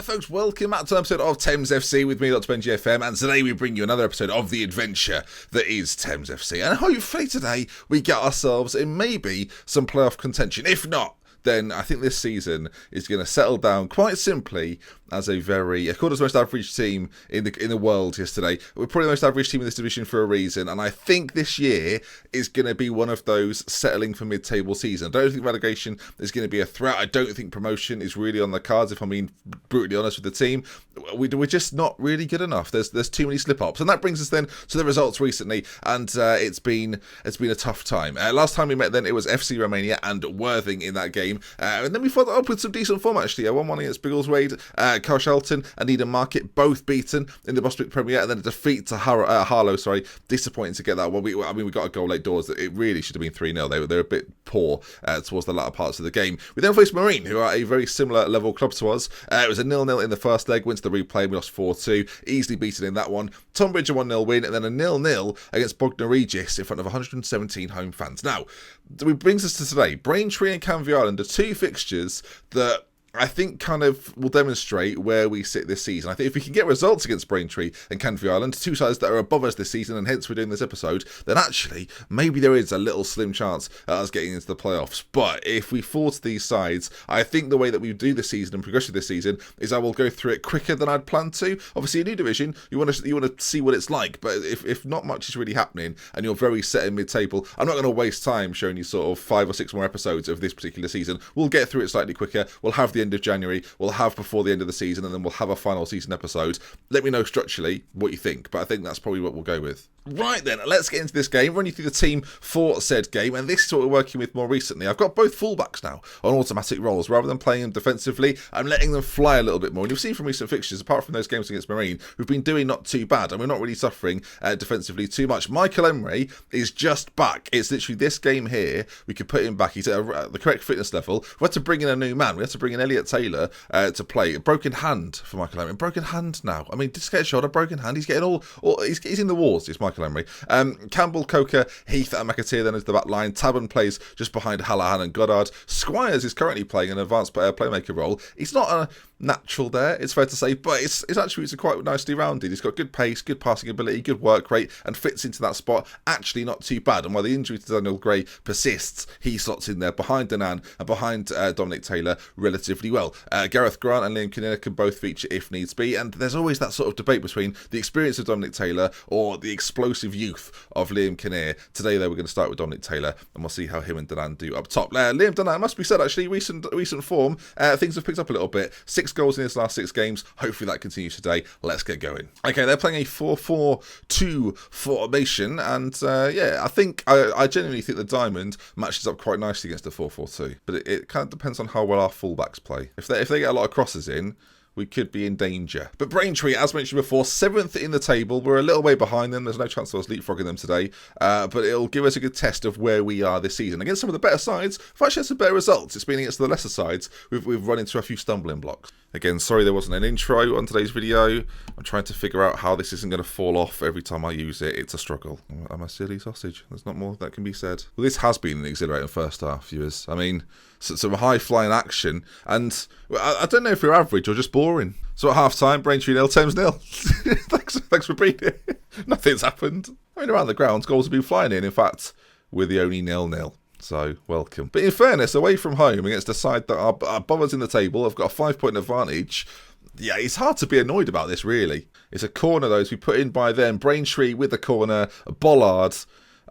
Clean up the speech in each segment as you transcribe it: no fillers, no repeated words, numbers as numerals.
there, folks. Welcome back to an episode of Thames FC with me, Dr. Benji FM, and today we bring you another episode of the adventure that is Thames FC. And hopefully today we get ourselves in maybe some playoff contention. If not, then I think this season is going to settle down quite simply as a very, according to the most average team in the world yesterday. We're probably the most average team in this division for a reason, and I think this year is going to be one of those settling for mid-table season. I don't think relegation is going to be a threat. I don't think promotion is really on the cards, if I'm being brutally honest with the team. We're just not really good enough. There's too many slip-ups, and that brings us then to the results recently, and it's been a tough time. Last time we met then, it was FC Romania and Worthing in that game, and then we followed up with some decent form actually. 1-1 against Biggleswade, Carshalton and Needham Market both beaten in the Boswick Premier, and then a defeat to Harlow. Disappointing to get that one. We got a goal late doors. It really should have been 3-0. They were a bit poor towards the latter parts of the game. We then faced Marine, who are a very similar level club to us. It was a 0-0 in the first leg. Went to the replay. We lost 4-2. Easily beaten in that one. Tonbridge a 1-0 win, and then a 0-0 against Bognor Regis in front of 117 home fans. Now, it brings us to today. Braintree and Canvey Island are two fixtures that I think kind of will demonstrate where we sit this season. I think if we can get results against Braintree and Canvey Island, two sides that are above us this season, and hence we're doing this episode, then actually maybe there is a little slim chance at us getting into the playoffs. But if we fall to these sides, I think the way that we do this season and progress this season is I will go through it quicker than I'd planned to. Obviously, a new division, you want to see what it's like, but if not much is really happening and you're very set in mid-table, I'm not going to waste time showing you sort of 5 or 6 more episodes of this particular season. We'll get through it slightly quicker. We'll have the end of January, we'll have before the end of the season, and then we'll have a final season episode. Let me know structurally what you think, but I think that's probably what we'll go with. Right then, let's get into this game, run you through the team for said game, and this is what we're working with more recently. I've got both fullbacks now on automatic rolls. Rather than playing them defensively, I'm letting them fly a little bit more. And you've seen from recent fixtures, apart from those games against Marine, we've been doing not too bad, and we're not really suffering defensively too much. Michael Emery is just back. It's literally this game here, we could put him back. He's at the correct fitness level. We had to bring in a new man. We had to bring in Elliot Taylor to play. A broken hand for Michael Emery. Broken hand now. I mean, just get a shot, a broken hand. He's getting he's in the wars, it's Michael Emery. Campbell, Coker, Heath and McAteer then is the back line. Taban plays just behind Hallahan and Goddard. Squires is currently playing an advanced playmaker role. He's not a natural there, it's fair to say, but it's quite nicely rounded. He's got good pace, good passing ability, good work rate, and fits into that spot actually not too bad. And while the injury to Daniel Gray persists, he slots in there behind Danan and behind Dominic Taylor relatively well. Gareth Grant and Liam Kinnear can both feature if needs be, and there's always that sort of debate between the experience of Dominic Taylor or the explosive youth of Liam Kinnear. Today though, we're going to start with Dominic Taylor, and we'll see how him and Danan do up top. Liam Danan, must be said actually, recent form, things have picked up a little bit. 6 goals in his last 6 games. Hopefully that continues today. Let's get going. Okay, they're playing a 4-4-2 formation, and I think I genuinely think the diamond matches up quite nicely against the 4-4-2, but it kind of depends on how well our fullbacks play. If they get a lot of crosses in, we could be in danger. But Braintree, as mentioned before, 7th in the table. We're a little way behind them. There's no chance of us leapfrogging them today. But it'll give us a good test of where we are this season. Against some of the better sides, we've actually had some better results. It's been against the lesser sides. We've run into a few stumbling blocks. Again, sorry there wasn't an intro on today's video. I'm trying to figure out how this isn't going to fall off every time I use it. It's a struggle. I'm a silly sausage. There's not more that can be said. Well, this has been an exhilarating first half, viewers. I mean, some high-flying action, and I don't know if we're average or just boring. So at half-time, Braintree 0, Thames 0. Thanks for being here. Nothing's happened. I mean, around the grounds, goals have been flying in. In fact, we're the only 0-0. So, welcome. But in fairness, away from home against a side that are above us in the table, have got a 5-point advantage. Yeah, it's hard to be annoyed about this, really. It's a corner, though, to be put in by them. Braintree with the corner. Bollard.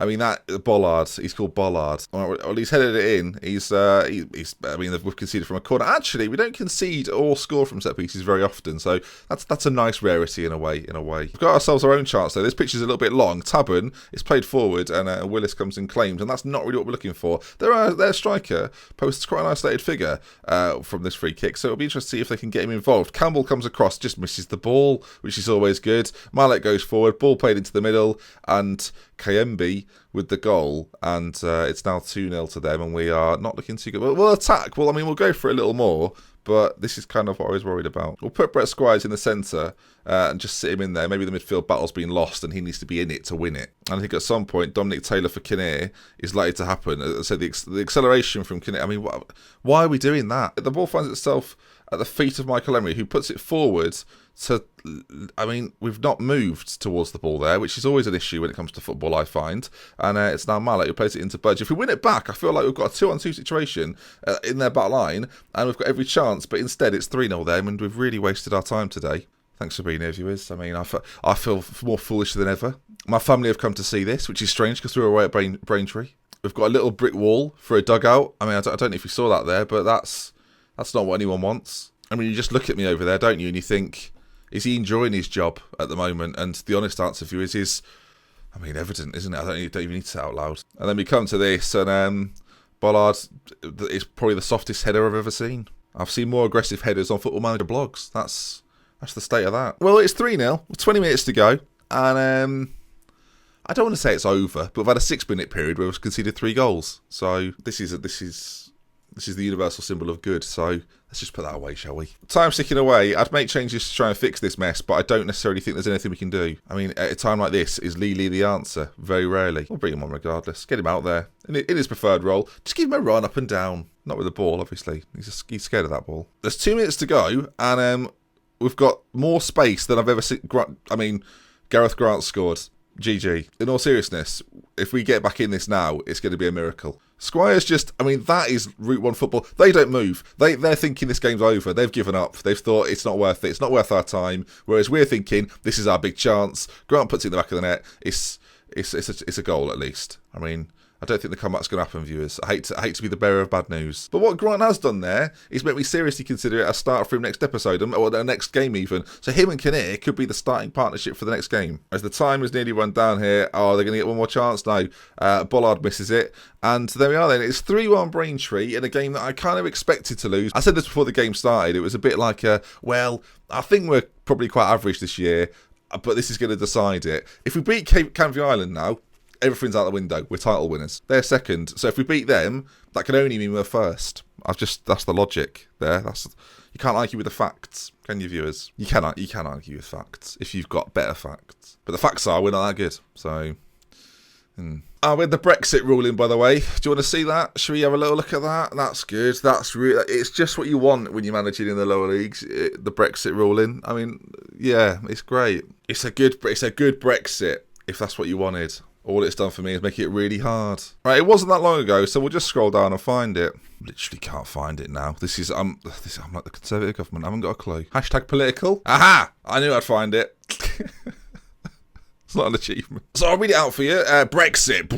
I mean, that Bollard, he's called Bollard. Or he's headed it in. We've conceded from a corner. Actually, we don't concede or score from set pieces very often, so that's a nice rarity in a way. We've got ourselves our own chance, though. This pitch is a little bit long. Taban is played forward, and Willis comes and claims, and that's not really what we're looking for. Their striker posts quite an isolated figure from this free kick, so it'll be interesting to see if they can get him involved. Campbell comes across, just misses the ball, which is always good. Malek goes forward, ball played into the middle, and Kayembe with the goal, and it's now 2-0 to them, and we are not looking too good. We'll attack. Well, I mean, we'll go for a little more, but this is kind of what I was worried about. We'll put Brett Squires in the centre and just sit him in there. Maybe the midfield battle's been lost and he needs to be in it to win it. And I think at some point, Dominic Taylor for Kinnear is likely to happen. As I said, the acceleration from Kinnear, I mean, why are we doing that? The ball finds itself at the feet of Michael Emery, who puts it forward to, I mean, we've not moved towards the ball there, which is always an issue when it comes to football, I find. And it's now Mallet who plays it into Budge. If we win it back, I feel like we've got a 2-on-2 situation in their back line, and we've got every chance, but instead it's 3-0 them, and we've really wasted our time today. Thanks for being here, viewers. I mean, I feel more foolish than ever. My family have come to see this, which is strange because we were away at Braintree. We've got a little brick wall for a dugout. I mean, I don't know if you saw that there, but that's not what anyone wants. I mean, you just look at me over there, don't you, and you think, is he enjoying his job at the moment? And the honest answer for you is I mean, evident, isn't it? I don't even need to say it out loud. And then we come to this, and Bollard is probably the softest header I've ever seen. I've seen more aggressive headers on Football Manager blogs. That's the state of that. Well, it's 3-0, 20 minutes to go, and I don't want to say it's over, but we've had a 6-minute period where we've conceded 3 goals. So this is the universal symbol of good. So let's just put that away, shall we? Time's ticking away. I'd make changes to try and fix this mess, but I don't necessarily think there's anything we can do. I mean, at a time like this, is Lee the answer? Very rarely. We'll bring him on regardless. Get him out there in his preferred role. Just give him a run up and down. Not with the ball, obviously. He's scared of that ball. There's 2 minutes to go, and we've got more space than I've ever seen. I mean, Gareth Grant scored. GG. In all seriousness, if we get back in this now, it's going to be a miracle. Squire's just, I mean, that is Route 1 football. They don't move. They're thinking this game's over. They've given up. They've thought it's not worth it. It's not worth our time. Whereas we're thinking, this is our big chance. Grant puts it in the back of the net. It's a goal at least. I mean, I don't think the comeback's going to happen, viewers. I hate to be the bearer of bad news. But what Grant has done there is make me seriously consider it a start for him next episode, or the next game even. So him and Kinnear could be the starting partnership for the next game. As the time has nearly run down here, they're going to get one more chance now. Bollard misses it. And there we are then. It's 3-1 Braintree in a game that I kind of expected to lose. I said this before the game started. It was a bit like, I think we're probably quite average this year, but this is going to decide it. If we beat Canvey Island now, everything's out the window. We're title winners. They're second. So if we beat them, that can only mean we're first. That's the logic there. You can't argue with the facts, can you, viewers? You can argue with facts if you've got better facts. But the facts are we're not that good. So, we had the Brexit ruling, by the way. Do you want to see that? Should we have a little look at that? That's good. It's just what you want when you're managing in the lower leagues. The Brexit ruling. I mean, yeah, it's great. It's a good Brexit if that's what you wanted. All it's done for me is make it really hard. Right, it wasn't that long ago, so we'll just scroll down and find it. Literally can't find it now. I'm like the Conservative government. I haven't got a clue. Hashtag political. Aha! I knew I'd find it. It's not an achievement. So I'll read it out for you. Brexit.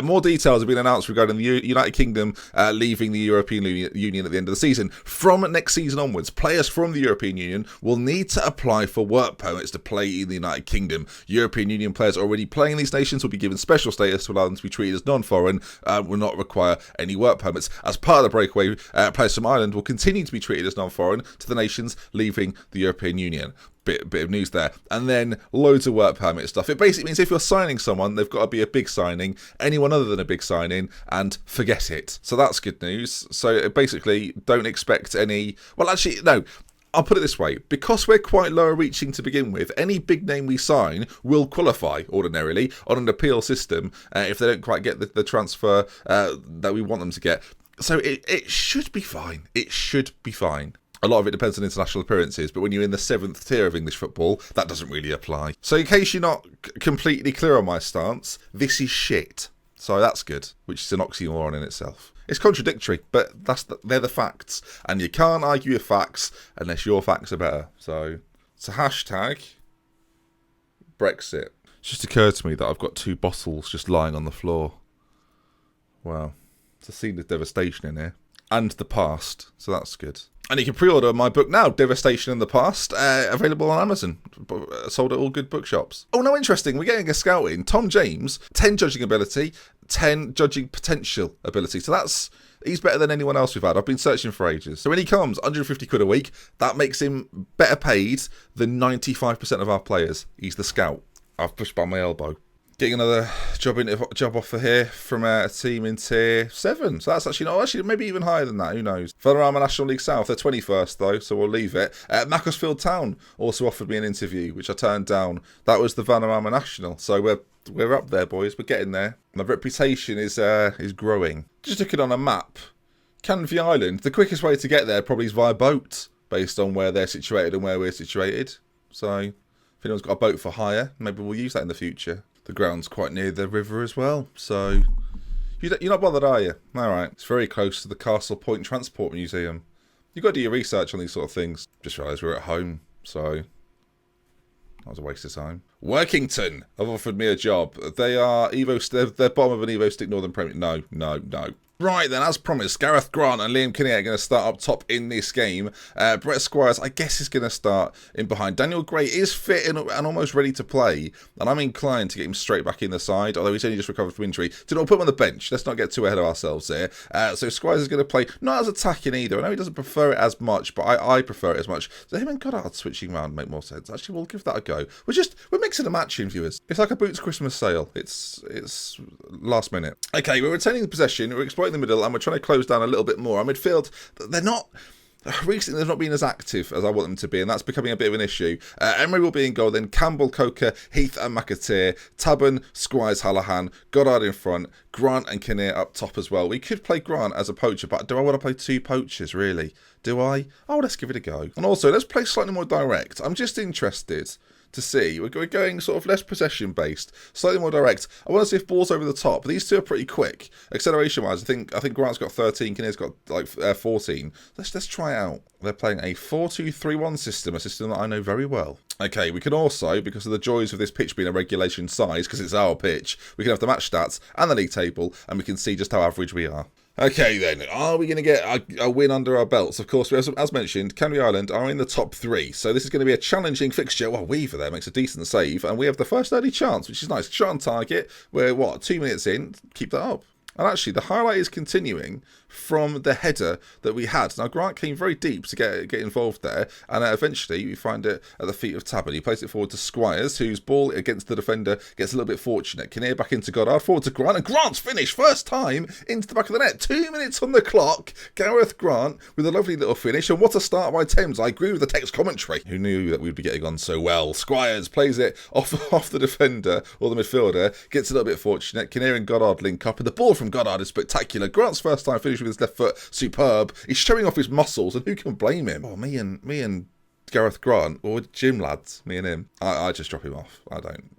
More details have been announced regarding the United Kingdom leaving the European Union at the end of the season. From next season onwards, players from the European Union will need to apply for work permits to play in the United Kingdom. European Union players already playing in these nations will be given special status to allow them to be treated as non-foreign, will not require any work permits. As part of the breakaway, players from Ireland will continue to be treated as non-foreign to the nations leaving the European Union. Bit of news there. And then loads of work permit stuff. It basically means if you're signing someone, they've got to be a big signing, anyone other than a big signing, and forget it. So that's good news. So basically, don't expect any... Well, actually, no. I'll put it this way. Because we're quite lower reaching to begin with, any big name we sign will qualify ordinarily on an appeal system if they don't quite get the transfer that we want them to get. So it should be fine. It should be fine. A lot of it depends on international appearances, but when you're in the 7th tier of English football, that doesn't really apply. So in case you're not completely clear on my stance, this is shit. So that's good, which is an oxymoron in itself. It's contradictory, but they're the facts. And you can't argue with facts unless your facts are better. So it's a hashtag Brexit. It just occurred to me that I've got 2 bottles just lying on the floor. Wow. It's a scene of devastation in here. And the past, so that's good. And you can pre-order my book now, Devastation in the Past, available on Amazon, sold at all good bookshops. Oh, no, interesting, we're getting a scout in. Tom James, 10 judging ability, 10 judging potential ability. So he's better than anyone else we've had. I've been searching for ages. So when he comes, 150 quid a week, that makes him better paid than 95% of our players. He's the scout. I've pushed by my elbow. Getting another job offer here from a team in Tier 7. So that's actually maybe even higher than that. Who knows? Vanarama National League South. They're 21st though, so we'll leave it. Macclesfield Town also offered me an interview, which I turned down. That was the Vanarama National. So we're up there, boys. We're getting there. My reputation is growing. Just looking on a map Canvey Island, the quickest way to get there probably is via boat, based on where they're situated and where we're situated. So if anyone's got a boat for hire, maybe we'll use that in the future. The ground's quite near the river as well, so you're not bothered, are you? Alright, it's very close to the Castle Point Transport Museum. You've got to do your research on these sort of things. Just realised we're at home, so that was a waste of time. Workington have offered me a job. They are they're bottom of an Evo Stick Northern Premier. No. Right then, as promised, Gareth Grant and Liam Kinnear are going to start up top in this game. Brett Squires, I guess, is going to start in behind. Daniel Gray is fit and almost ready to play, and I'm inclined to get him straight back in the side, although he's only just recovered from injury. Did not put him on the bench. Let's not get too ahead of ourselves here. So Squires is going to play, not as attacking either. I know he doesn't prefer it as much, but I prefer it as much. So him and Goddard switching around make more sense. Actually, we'll give that a go. We're mixing and matching, viewers. It's like a Boots Christmas sale. It's last minute. Okay, we're retaining the possession. We're exploiting the middle, and we're trying to close down a little bit more. Our midfield, recently they've not been as active as I want them to be, and that's becoming a bit of an issue. Emery will be in goal, then Campbell, Coker, Heath and McAteer, Taban, Squires, Hallahan, Goddard in front, Grant and Kinnear up top as well. We could play Grant as a poacher, but do I want to play two poachers, really? Do I? Oh, let's give it a go. And also, let's play slightly more direct. I'm just interested to see. We're going sort of less possession based, slightly more direct. I want to see if ball's over the top. These two are pretty quick. Acceleration wise, I think Grant's got 13, Kinnear's got like 14. Let's try it out. They're playing a 4-2-3-1 system, a system that I know very well. Okay, we can also, because of the joys of this pitch being a regulation size, because it's our pitch, we can have the match stats and the league table, and we can see just how average we are. Okay then, are we going to get a win under our belts? Of course, as mentioned, Canvey Island are in the top 3, so this is going to be a challenging fixture. Well, Weaver there makes a decent save, and we have the first early chance, which is nice. Shot on target, we're 2 minutes in, keep that up. And actually, the highlight is continuing from the header that we had. Now, Grant came very deep to get involved there, and eventually we find it at the feet of Taban. He plays it forward to Squires, whose ball against the defender gets a little bit fortunate. Kinnear back into Goddard, forward to Grant, and Grant's finish, first time, into the back of the net. 2 minutes on the clock. Gareth Grant with a lovely little finish, and what a start by Thames. I agree with the text commentary. Who knew that we'd be getting on so well? Squires plays it off the defender, or the midfielder, gets a little bit fortunate. Kinnear and Goddard link up, and the ball from Goddard is spectacular. Grant's first time finish with his left foot, superb. He's showing off his muscles, and who can blame him? Oh, me and Gareth Grant, or gym lads, me and him. I just drop him off. I don't.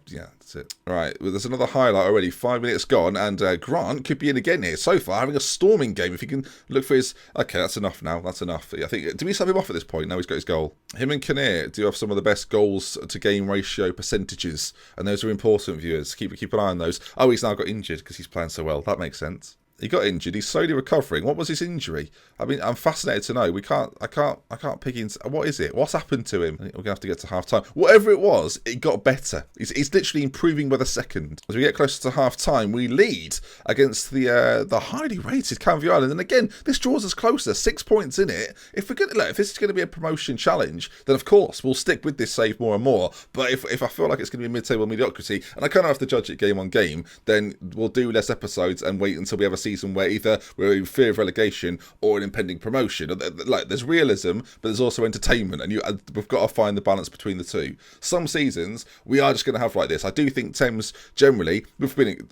Yeah, that's it. Right, well, there's another highlight already. 5 minutes gone, and Grant could be in again here. So far, having a storming game. If he can look for his... Okay, that's enough now. That's enough. I think... Do we sub him off at this point? Now he's got his goal. Him and Kinnear do have some of the best goals to game ratio percentages, and those are important, viewers. Keep an eye on those. Oh, he's now got injured because he's playing so well. That makes sense. He got injured. He's slowly recovering. What was his injury? I mean, I'm fascinated to know. I can't pick in. What is it? What's happened to him? We're gonna have to get to half time. Whatever it was, it got better. It's literally improving by the second. As we get closer to half time, we lead against the highly rated Canvey Island. And again, this draws us closer. 6 points in it. If this is going to be a promotion challenge, then of course we'll stick with this save more and more. But if I feel like it's going to be mid-table mediocrity, and I kind of have to judge it game on game, then we'll do less episodes and wait until we have a season where either we're in fear of relegation or an impending promotion. Like, there's realism, but there's also entertainment, and we've got to find the balance between the two. Some seasons we are just going to have like this. I do think Thames generally,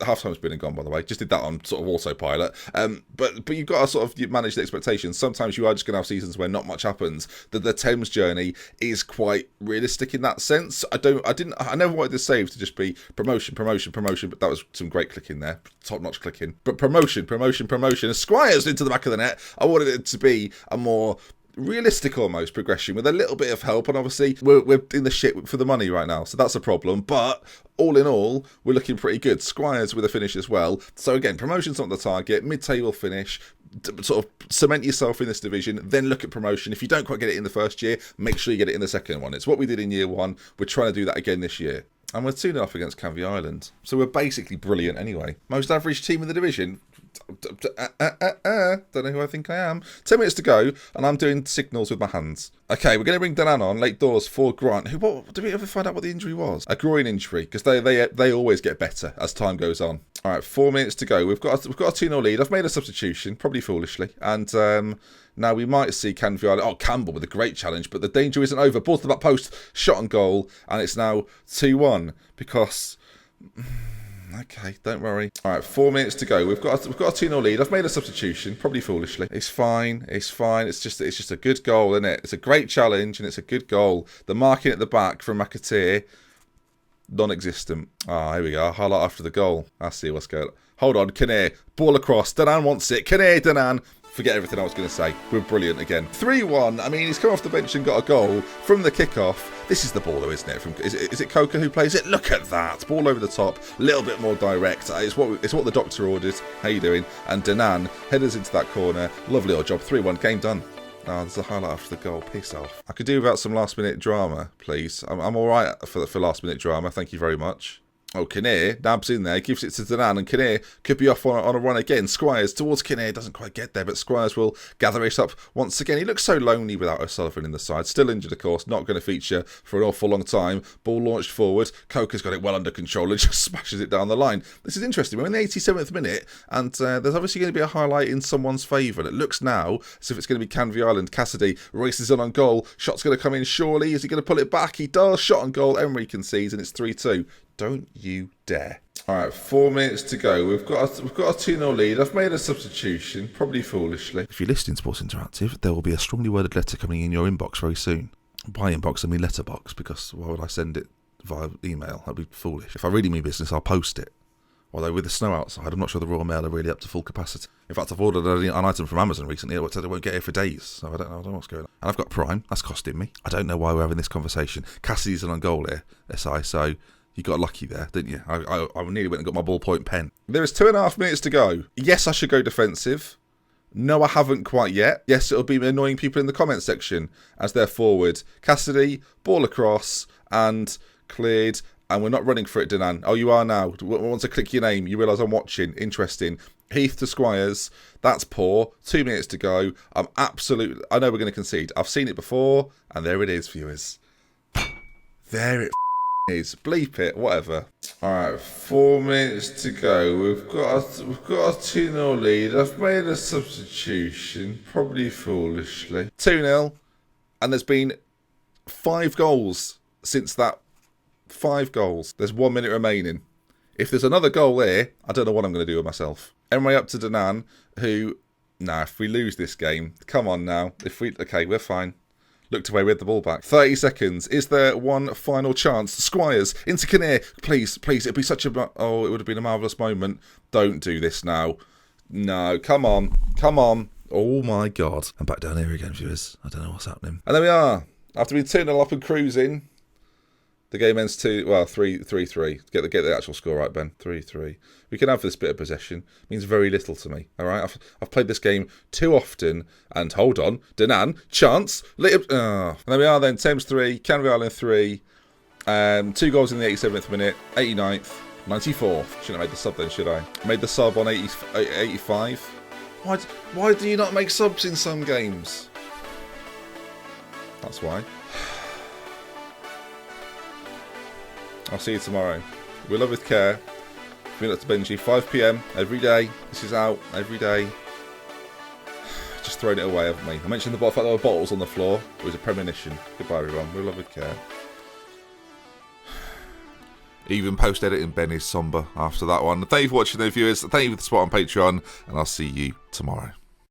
half time's been and gone, by the way. Just did that on sort of autopilot. But you've got to sort of manage the expectations. Sometimes you are just going to have seasons where not much happens. The Thames journey is quite realistic in that sense. I never wanted this save to just be promotion, but that was some great clicking there, top-notch clicking. But promotion. Squires into the back of the net. I wanted it to be a more realistic almost progression with a little bit of help, and obviously we're in the shit for the money right now, so that's a problem. But all in all, we're looking pretty good. Squires with a finish as well. So again, promotion's not the target. Mid-table finish. Sort of cement yourself in this division, then look at promotion. If you don't quite get it in the first year, make sure you get it in the second one. It's what we did in year one. We're trying to do that again this year. And we're 2-0 off against Canvey Island. So we're basically brilliant anyway. Most average team in the division. Don't know who I think I am. 10 minutes to go, and I'm doing signals with my hands. Okay, we're going to bring Danan on, late doors for Grant. Did we ever find out what the injury was? A groin injury, because they always get better as time goes on. All right, 4 minutes to go. We've got a 2-0 lead. I've made a substitution, probably foolishly, and now we might see Canvey Island. Oh, Campbell with a great challenge, but the danger isn't over. Ball to the back post, shot on goal, and it's now 2-1 because Okay, don't worry. All right, 4 minutes to go. We've got a 2-0 lead. I've made a substitution, probably foolishly. It's fine. It's fine. It's just a good goal, isn't it? It's a great challenge and it's a good goal. The marking at the back from McAteer, non-existent. Ah, here we go. Highlight after the goal. I see what's going on. Hold on, Kinnear. Ball across. Danan wants it. Kinnear, Danan. Forget everything I was going to say. We're brilliant again. 3-1. I mean, he's come off the bench and got a goal from the kickoff. This is the ball, though, isn't it? Is it Coca who plays it? Look at that. Ball over the top. A little bit more direct. It's what the doctor ordered. How you doing? And Danan headers into that corner. Lovely little job. 3-1. Game done. Oh, there's a highlight after the goal. Piss off. I could do without some last-minute drama, please. I'm all right for last-minute drama. Thank you very much. Oh, Kinnear dabs in there, gives it to Danan, and Kinnear could be off on a run again. Squires towards Kinnear, doesn't quite get there, but Squires will gather it up once again. He looks so lonely without O'Sullivan in the side. Still injured, of course, not going to feature for an awful long time. Ball launched forward. Coker's got it well under control and just smashes it down the line. This is interesting. We're in the 87th minute, and there's obviously going to be a highlight in someone's favour. And it looks now as if it's going to be Canvey Island. Cassidy races on goal. Shot's going to come in, surely. Is he going to pull it back? He does. Shot on goal. Emery concedes, and it's 3-2. Don't you dare. All right, 4 minutes to go. We've got a 2-0 lead. I've made a substitution, probably foolishly. If you're listening to Sports Interactive, there will be a strongly worded letter coming in your inbox very soon. By inbox, I mean letterbox, because why would I send it via email? That'd be foolish. If I really mean business, I'll post it. Although with the snow outside, I'm not sure the Royal Mail are really up to full capacity. In fact, I've ordered an item from Amazon recently that said it won't get here for days. So I don't know what's going on. And I've got Prime. That's costing me. I don't know why we're having this conversation. Cassidy's on goal here, SI, so... You got lucky there, didn't you? I nearly went and got my ballpoint pen. There is 2.5 minutes to go. Yes, I should go defensive. No, I haven't quite yet. Yes, it'll be annoying people in the comments section as they're forward. Cassidy, ball across, and cleared. And we're not running for it, Danan. Oh, you are now. Once I click your name, you realise I'm watching. Interesting. Heath to Squires. That's poor. 2 minutes to go. I know we're going to concede. I've seen it before, and there it is, viewers. There it is. Bleep it, whatever. Alright, 4 minutes to go. We've got a 2-0 lead. I've made a substitution, probably foolishly. 2-0, and there's been 5 goals since that. 5 goals. There's 1 minute remaining. If there's another goal here, I don't know what I'm going to do with myself. Emery up to Danan, who... Nah, if we lose this game, come on now. Okay, we're fine. Looked away with the ball back. 30 seconds. Is there one final chance? Squires into Kinnear. Please. It'd be such a... Oh, it would have been a marvellous moment. Don't do this now. No, come on. Oh, my God. I'm back down here again, viewers. I don't know what's happening. And there we are. After being 2-0 up and cruising, the game ends 3-3. Get the actual score right, Ben. 3-3. We can have this bit of possession. It means very little to me. All right, I've played this game too often. And hold on, Danan, chance. And there we are then. Thames 3, Canvey Island 3. 2 goals in the 87th minute, 89th, 94th. Shouldn't have made the sub then, should I? Made the sub on 85. Why do you not make subs in some games? That's why. I'll see you tomorrow. We love with care. Bring it up to Benji. 5 PM every day. This is out every day. Just throwing it away, haven't we? I mentioned the fact there were bottles on the floor. It was a premonition. Goodbye, everyone. We love with care. Even post-editing Ben is somber after that one. Thank you for watching, though, viewers. Thank you for the support on Patreon. And I'll see you tomorrow.